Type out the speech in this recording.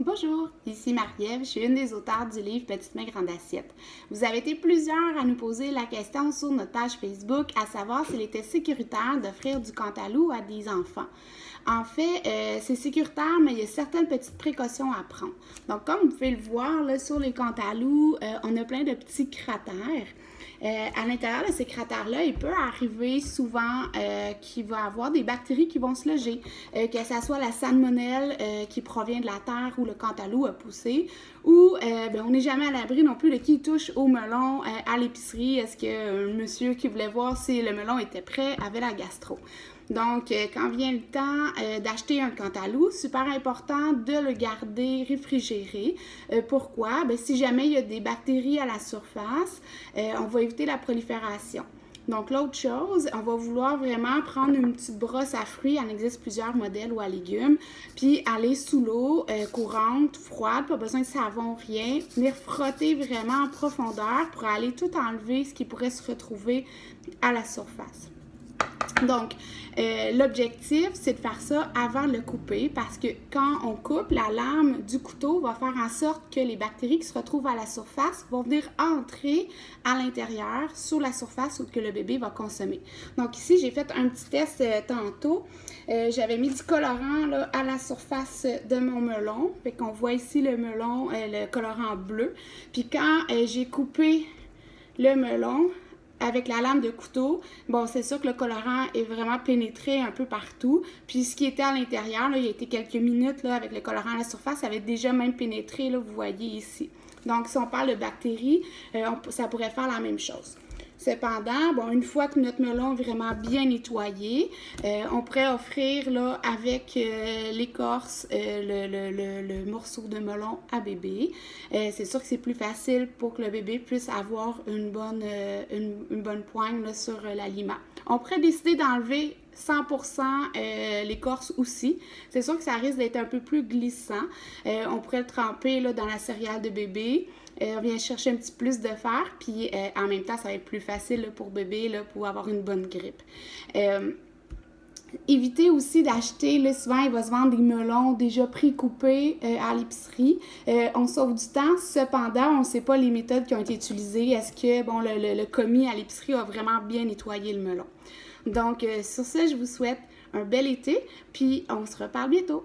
Bonjour, ici Marie-Ève, je suis une des auteurs du livre Petite main grande assiette. Vous avez été plusieurs à nous poser la question sur notre page Facebook, à savoir s'il était sécuritaire d'offrir du Cantaloupe à des enfants. En fait, c'est sécuritaire, mais il y a certaines petites précautions à prendre. Donc, comme vous pouvez le voir là, sur les Cantaloupe, on a plein de petits cratères. À l'intérieur de ces cratères-là, il peut arriver souvent qu'il va y avoir des bactéries qui vont se loger, que ce soit la salmonelle qui provient de la terre où le cantaloupe a poussé, ou on n'est jamais à l'abri non plus de qui touche au melon à l'épicerie. Est-ce que un monsieur qui voulait voir si le melon était prêt avait la gastro? Donc, quand vient le temps d'acheter un cantaloupe, super important de le garder réfrigéré. Pourquoi? Si jamais il y a des bactéries à la surface, on va éviter la prolifération. Donc, l'autre chose, on va vouloir vraiment prendre une petite brosse à fruits, il en existe plusieurs modèles ou à légumes, puis aller sous l'eau courante, froide, pas besoin de savon, rien, venir frotter vraiment en profondeur pour aller tout enlever ce qui pourrait se retrouver à la surface. Donc, l'objectif, c'est de faire ça avant de le couper parce que quand on coupe, la lame du couteau va faire en sorte que les bactéries qui se retrouvent à la surface vont venir entrer à l'intérieur, sur la surface que le bébé va consommer. Donc ici, j'ai fait un petit test tantôt. J'avais mis du colorant là, à la surface de mon melon. Fait qu'on voit ici le melon, le colorant bleu. Puis quand j'ai coupé le melon, avec la lame de couteau, bon, c'est sûr que le colorant est vraiment pénétré un peu partout. Puis ce qui était à l'intérieur, là, il y a été quelques minutes là, avec le colorant à la surface, ça avait déjà même pénétré, là, vous voyez ici. Donc, si on parle de bactéries, ça pourrait faire la même chose. Cependant, bon, une fois que notre melon est vraiment bien nettoyé, on pourrait offrir là, avec l'écorce le morceau de melon à bébé. C'est sûr que c'est plus facile pour que le bébé puisse avoir une bonne poigne là, sur l'aliment. On pourrait décider d'enlever 100% l'écorce aussi. C'est sûr que ça risque d'être un peu plus glissant. On pourrait le tremper là, dans la céréale de bébé. On vient chercher un petit plus de fer, puis en même temps, ça va être plus facile là, pour bébé là, pour avoir une bonne grippe. Évitez aussi d'acheter, là, souvent il va se vendre des melons déjà pré-coupés à l'épicerie. On sauve du temps, cependant, on ne sait pas les méthodes qui ont été utilisées. Est-ce que bon, le commis à l'épicerie a vraiment bien nettoyé le melon? Donc, sur ce, je vous souhaite un bel été, puis on se reparle bientôt.